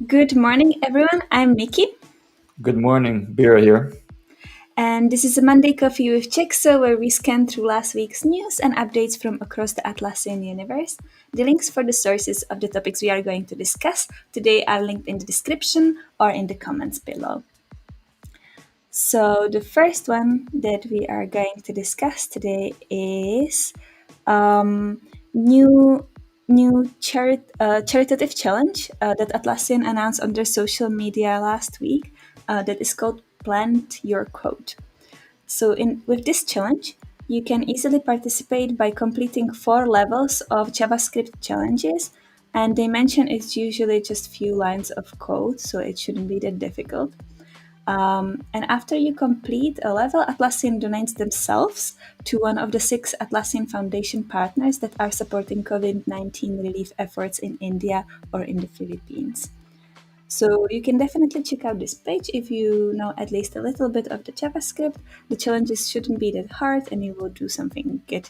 Good morning, everyone. I'm Nikki, Good morning, Biro here. and this is a Monday Coffee with Jexo, where we scan through last week's news and updates from across the Atlassian universe. The links for the sources of the topics we are going to discuss today are linked in the description or in the comments below. So, the first one that we are going to discuss today is new charitative challenge that Atlassian announced on their social media last week that is called Plant Your Code. So with this challenge, you can easily participate by completing 4 levels of JavaScript challenges, and they mention it's usually just few lines of code, so it shouldn't be that difficult. And after you complete a level, Atlassian donates themselves to one of the 6 Atlassian Foundation partners that are supporting COVID-19 relief efforts in India or in the Philippines. So you can definitely check out this page if you know at least a little bit of the JavaScript. The challenges shouldn't be that hard and you will do something good.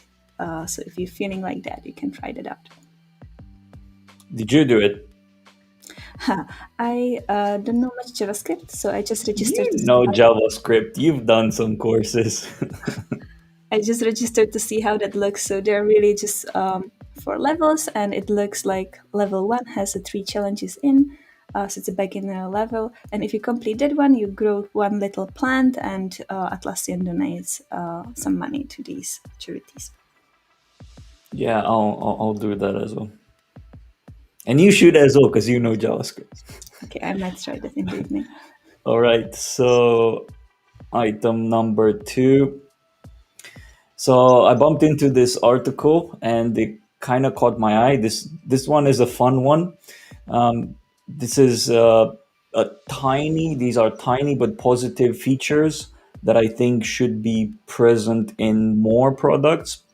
So if you're feeling like that, you can try that out. Did you do it? I don't know much JavaScript, so I just registered You to see know how JavaScript. You've done some courses. how that looks. So they're really just 4 levels, and it looks like level 1 has 3 challenges in. So it's a beginner level, and if you complete that one, you grow one little plant, and Atlassian donates some money to these charities. Yeah, I'll do that as well. And you should as well because you know JavaScript. Okay, I might try that in the evening. All right. So item number 2. So I bumped into this article and it kind of caught my eye. This one is a fun one. This is a tiny. These are tiny but positive features that I think should be present in more products.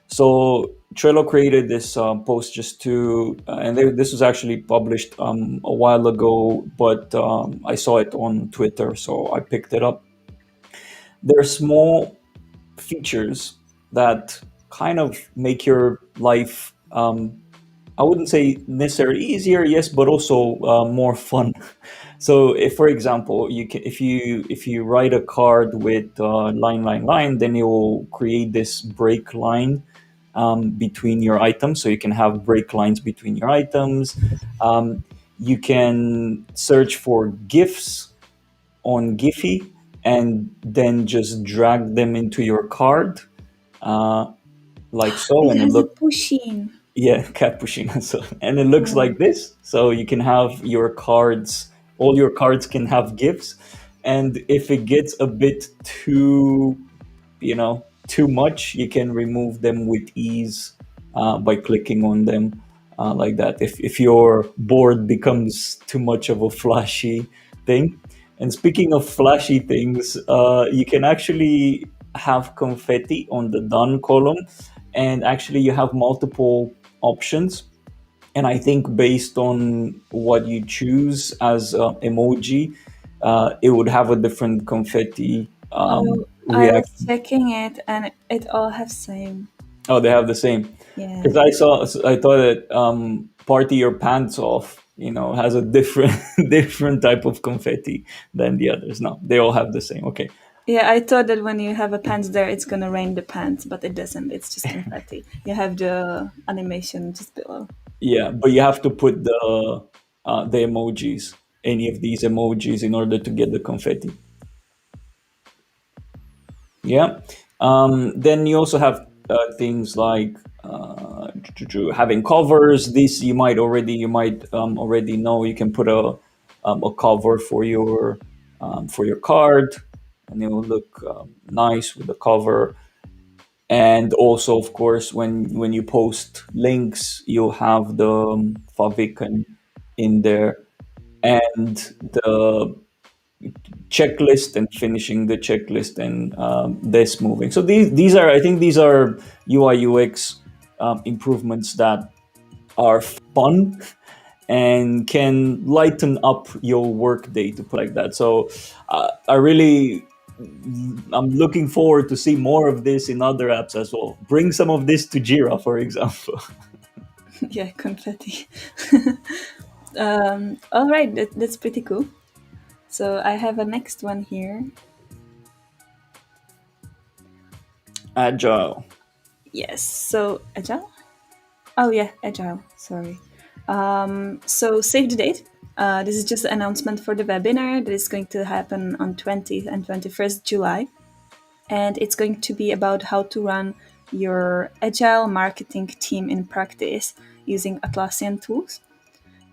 So Trello created this post just to, this was actually published a while ago, but I saw it on Twitter, so I picked it up. There are small features that kind of make your life, I wouldn't say necessarily easier, yes, but also more fun. So, if, for example, if you write a card with line, then it will create this break line between your items. So you can have break lines between your items. You can search for GIFs on Giphy and then just drag them into your card, uh, like so, It and it has a look pushing. yeah, cappuccino. So and it looks Oh, like this. So you can have your cards. All your cards can have GIFs, and if it gets a bit too much, you can remove them with ease by clicking on them like that. If your board becomes too much of a flashy thing. And speaking of flashy things, you can actually have confetti on the done column, and actually you have multiple options. And I think based on what you choose as emoji, it would have a different confetti oh, I was reaction. checking it, and it all have same. Oh, they have the same. Yeah. Because I thought that "Party Your Pants Off," has a different different type of confetti than the others. No, they all have the same. Okay. Yeah, I thought that when you have a pants there, it's gonna rain the pants, but it doesn't. It's just confetti. You have the animation just below. Yeah, but you have to put the emojis, any of these emojis, in order to get the confetti. Yeah. Then you also have things like having covers. This you might already know. You can put a cover for your card, and it will look nice with the cover. And also, of course, when you post links, you'll have the favicon in there, and the checklist, and finishing the checklist, and this moving. So these are, I think, these are UI UX improvements that are fun and can lighten up your workday, to put like that. So I'm looking forward to see more of this in other apps as well. Bring some of this to Jira, for example. Yeah, confetti. All right, that's pretty cool. So I have a next one here. Agile. Yes. So agile. Oh yeah, agile. Sorry. So save the date. This is just an announcement for the webinar that is going to happen on 20th and 21st July, and it's going to be about how to run your agile marketing team in practice using Atlassian tools.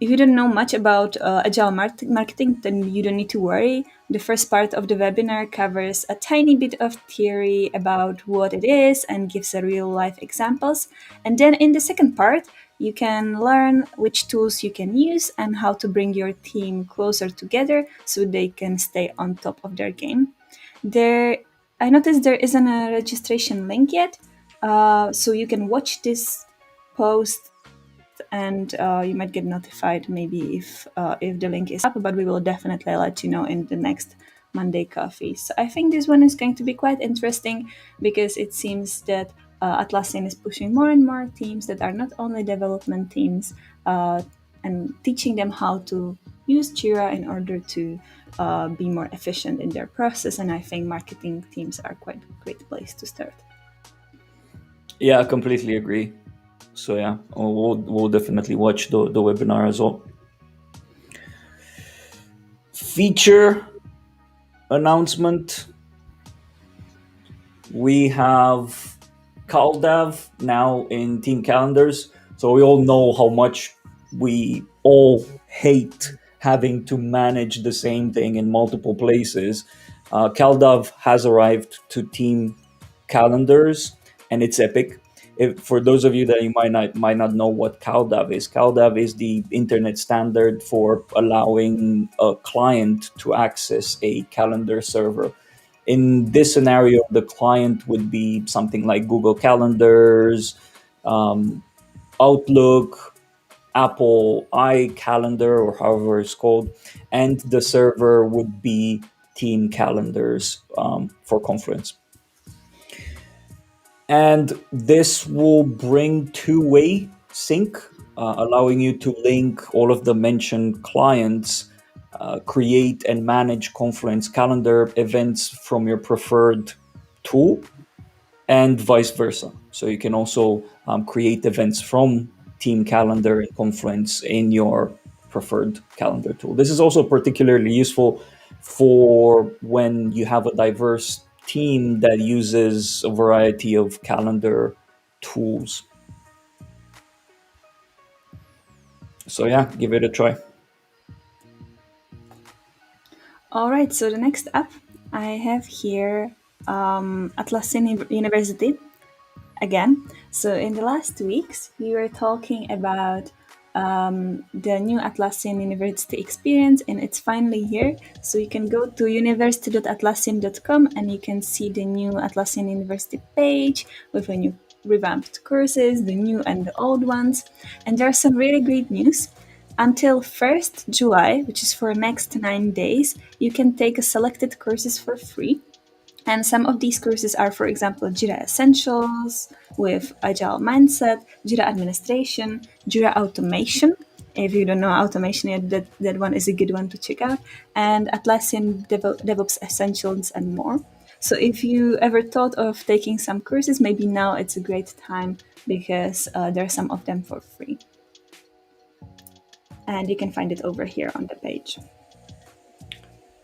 If you don't know much about agile marketing, then you don't need to worry. The first part of the webinar covers a tiny bit of theory about what it is and gives a real life examples. And then in the second part, you can learn which tools you can use and how to bring your team closer together so they can stay on top of their game. There, I noticed there isn't a registration link yet, so you can watch this post and you might get notified maybe if the link is up. But we will definitely let you know in the next Monday coffee. So I think this one is going to be quite interesting because it seems that Atlassian is pushing more and more teams that are not only development teams and teaching them how to use Jira in order to be more efficient in their process. And I think marketing teams are quite a great place to start. Yeah, I completely agree. So yeah, we'll definitely watch the webinar as well. Feature announcement. We have CalDAV now in team calendars. So we all know how much we all hate having to manage the same thing in multiple places. CalDAV has arrived to team calendars, and it's epic. For those of you that you might not know what CalDAV is the internet standard for allowing a client to access a calendar server. In this scenario, the client would be something like Google Calendars, um, Outlook, Apple iCalendar, or however it's called, and the server would be Team Calendars for Confluence. And this will bring two-way sync, allowing you to link all of the mentioned clients, create and manage Confluence calendar events from your preferred tool, and vice versa. So you can also create events from Team Calendar and Confluence in your preferred calendar tool. This is also particularly useful for when you have a diverse team that uses a variety of calendar tools. So yeah, give it a try. All right, so the next app I have here Atlassian University again. So in the last weeks, we were talking about the new Atlassian University experience, and it's finally here. So you can go to university.atlassian.com and you can see the new Atlassian University page with a new revamped courses, the new and the old ones. And there's some really great news. Until 1st July, which is for next 9 days, you can take a selected courses for free. And some of these courses are, for example, Jira Essentials with Agile Mindset, Jira Administration, Jira Automation. If you don't know automation yet, that one is a good one to check out. And Atlassian DevOps Essentials and more. So if you ever thought of taking some courses, maybe now it's a great time because there are some of them for free. And you can find it over here on the page.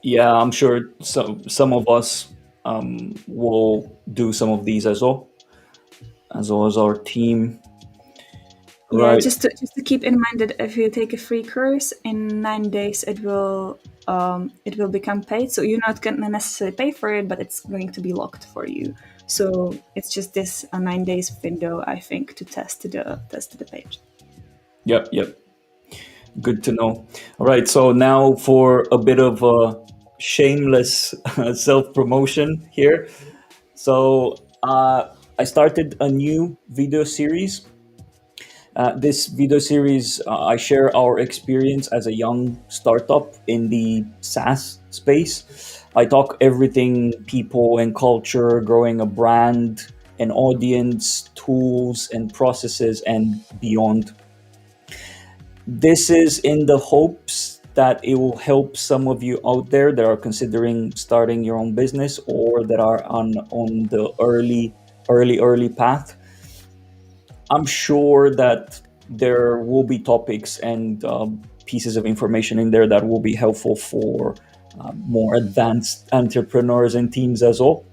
Yeah, I'm sure some of us will do some of these as well as our team. Yeah, Right. just to keep in mind that if you take a free course in 9 days, it will become paid. So you're not gonna necessarily pay for it, but it's going to be locked for you. So it's just this a 9 days window, I think, to test the page. Yep. Yep. Good to know. All right, so now for a bit of a shameless self promotion here. So I started a new video series. This video series, I share our experience as a young startup in the SaaS space. I talk everything people and culture, growing a brand, an audience, tools and processes, and beyond. This is in the hopes that it will help some of you out there that are considering starting your own business or that are on the early path. I'm sure that there will be topics and pieces of information in there that will be helpful for more advanced entrepreneurs and teams as well.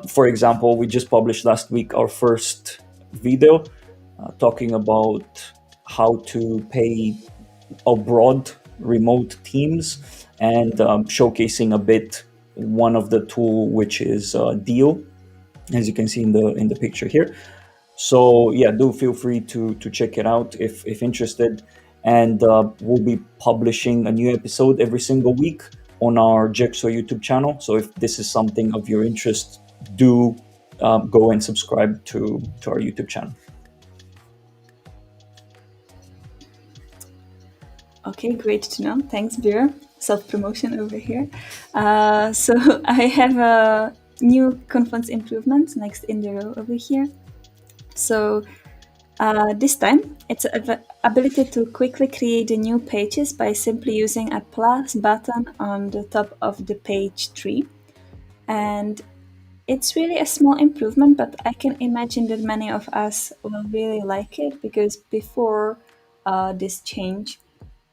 For example, we just published last week our first video talking about how to pay abroad remote teams and showcasing a bit one of the tool, which is Deal, as you can see in the picture here. So yeah, do feel free to check it out if interested. And we'll be publishing a new episode every single week on our Jexo YouTube channel. So if this is something of your interest, do go and subscribe to our YouTube channel. Okay, great to know. Thanks, Biro. Self promotion over here. So I have a new Confluence improvement next in the row over here. So this time, it's the ability to quickly create the new pages by simply using a plus button on the top of the page tree. And it's really a small improvement, but I can imagine that many of us will really like it because before this change,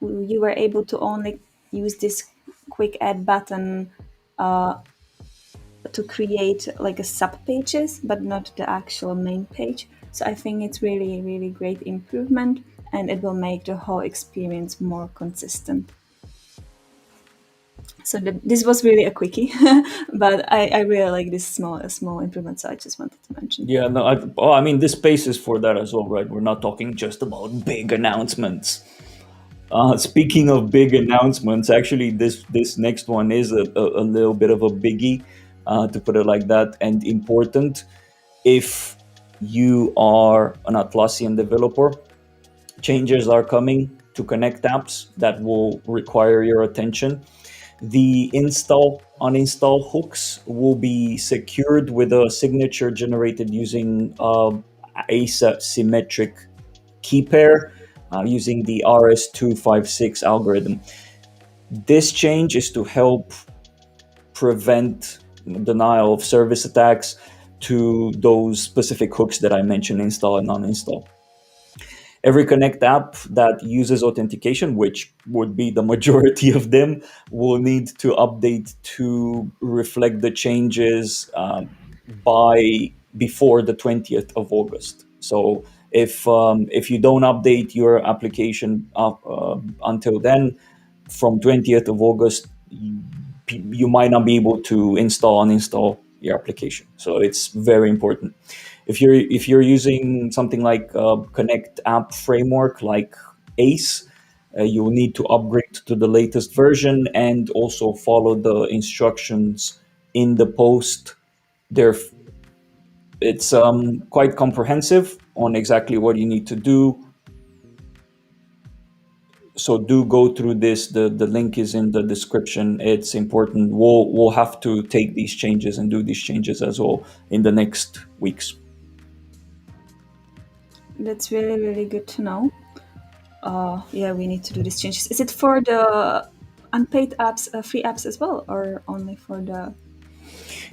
you were able to only use this quick add button to create like a sub pages, but not the actual main page. So I think it's really, really great improvement, and it will make the whole experience more consistent. So this was really a quickie, but I really like this small improvement. So I just wanted to mention. Yeah, no, I mean, this space is for that as well, right? We're not talking just about big announcements. Speaking of big announcements, actually, this next one is a little bit of a biggie, to put it like that, and important. If you are an Atlassian developer, changes are coming to Connect apps that will require your attention. The install uninstall hooks will be secured with a signature generated using asymmetric key pair using the RS256 algorithm. This change is to help prevent denial of service attacks to those specific hooks that I mentioned, install and uninstall. Every Connect app that uses authentication, which would be the majority of them, will need to update to reflect the changes by before the 20th of August. So if you don't update your application until then, from 20th of August, you might not be able to install and uninstall your application. So it's very important. If you're using something like Connect app framework like ACE, you will need to upgrade to the latest version and also follow the instructions in the post. There, it's quite comprehensive on exactly what you need to do. So do go through this. The link is in the description. It's important. We'll have to take these changes and do these changes as well in the next weeks. That's really, really good to know. Yeah, we need to do these changes. Is it for the unpaid apps, free apps as well, or only for the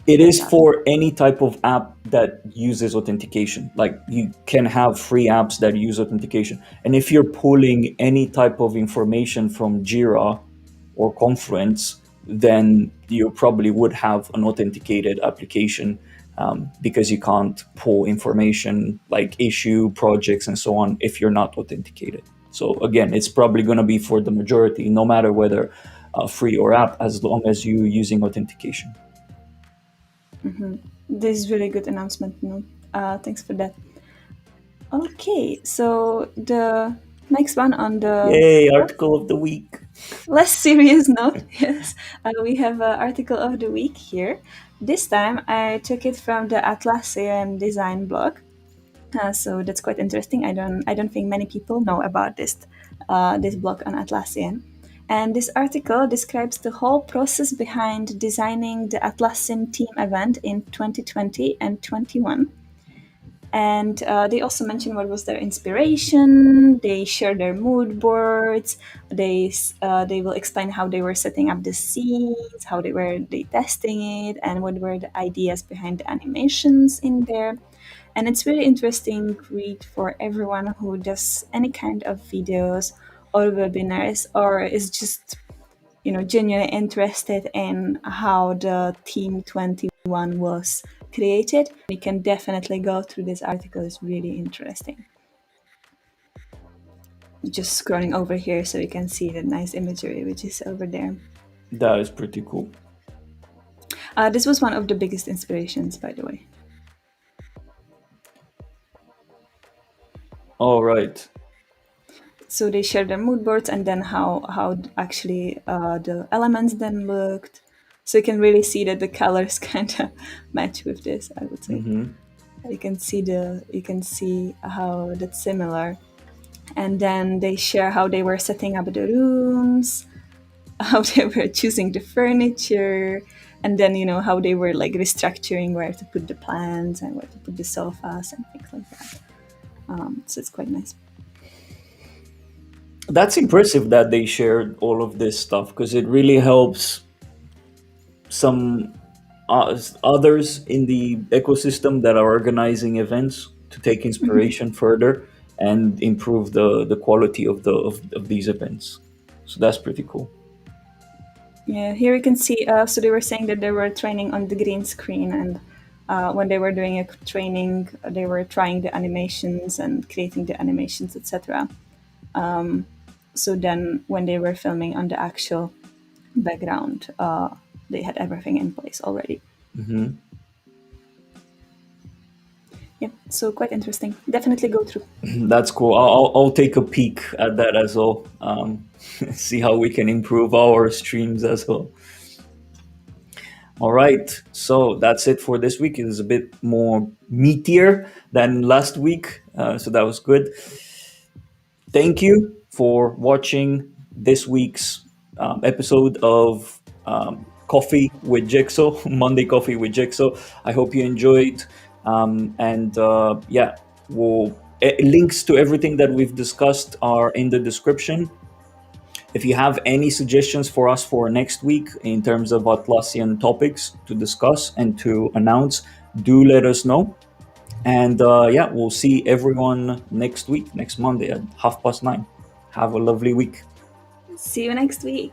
It paid is apps? for any type of app that uses authentication. Like you can have free apps that use authentication. And if you're pulling any type of information from Jira or Confluence, then you probably would have an authenticated application, because you can't pull information like issue, projects, and so on if you're not authenticated. So again, it's probably going to be for the majority, no matter whether free or app, as long as you're using authentication. This is really good announcement. No, thanks for that. Okay, so the next one on the Yay, article of the week. less serious note, yes, we have an article of the week here. This time I took it from the Atlassian design blog. So that's quite interesting. I don't think many people know about this blog on Atlassian. And this article describes the whole process behind designing the Atlassian team event in 2020 and 21. And they also mentioned what was their inspiration. They share their mood boards. They will explain how they were setting up the scenes, how they testing it, and what were the ideas behind the animations in there. And it's really interesting read for everyone who does any kind of videos or webinars, or is just genuinely interested in how the Team 21 was created. You can definitely go through this article. It's really interesting. Just scrolling over here so you can see the nice imagery which is over there. That is pretty cool. This was one of the biggest inspirations, by the way. All right. So they shared their mood boards and then how actually the elements then looked. So you can really see that the colors kind of match with this, I would say. Mm-hmm. You can see how that's similar. And then they share how they were setting up the rooms, how they were choosing the furniture, and then how they were like restructuring where to put the plants and where to put the sofas and things like that. So it's quite nice. That's impressive that they shared all of this stuff because it really helps some others in the ecosystem that are organizing events to take inspiration further and improve the quality of these events. So that's pretty cool. Yeah, here you can see. So they were saying that they were training on the green screen, and when they were doing a training, they were trying the animations and creating the animations, etc. So then, when they were filming on the actual background, they had everything in place already. Hmm. Yeah, so quite interesting. Definitely go through. That's cool. I'll take a peek at that as well. See how we can improve our streams as well. All right, so that's it for this week. It was a bit more meatier than last week, so that was good. Thank you for watching this week's episode of Coffee with Jexo, Monday Coffee with Jexo. I hope you enjoyed. And yeah, links to everything that we've discussed are in the description. If you have any suggestions for us for next week in terms of Atlassian topics to discuss and to announce, do let us know. And yeah, we'll see everyone next week, next Monday at 9:30. Have a lovely week. See you next week.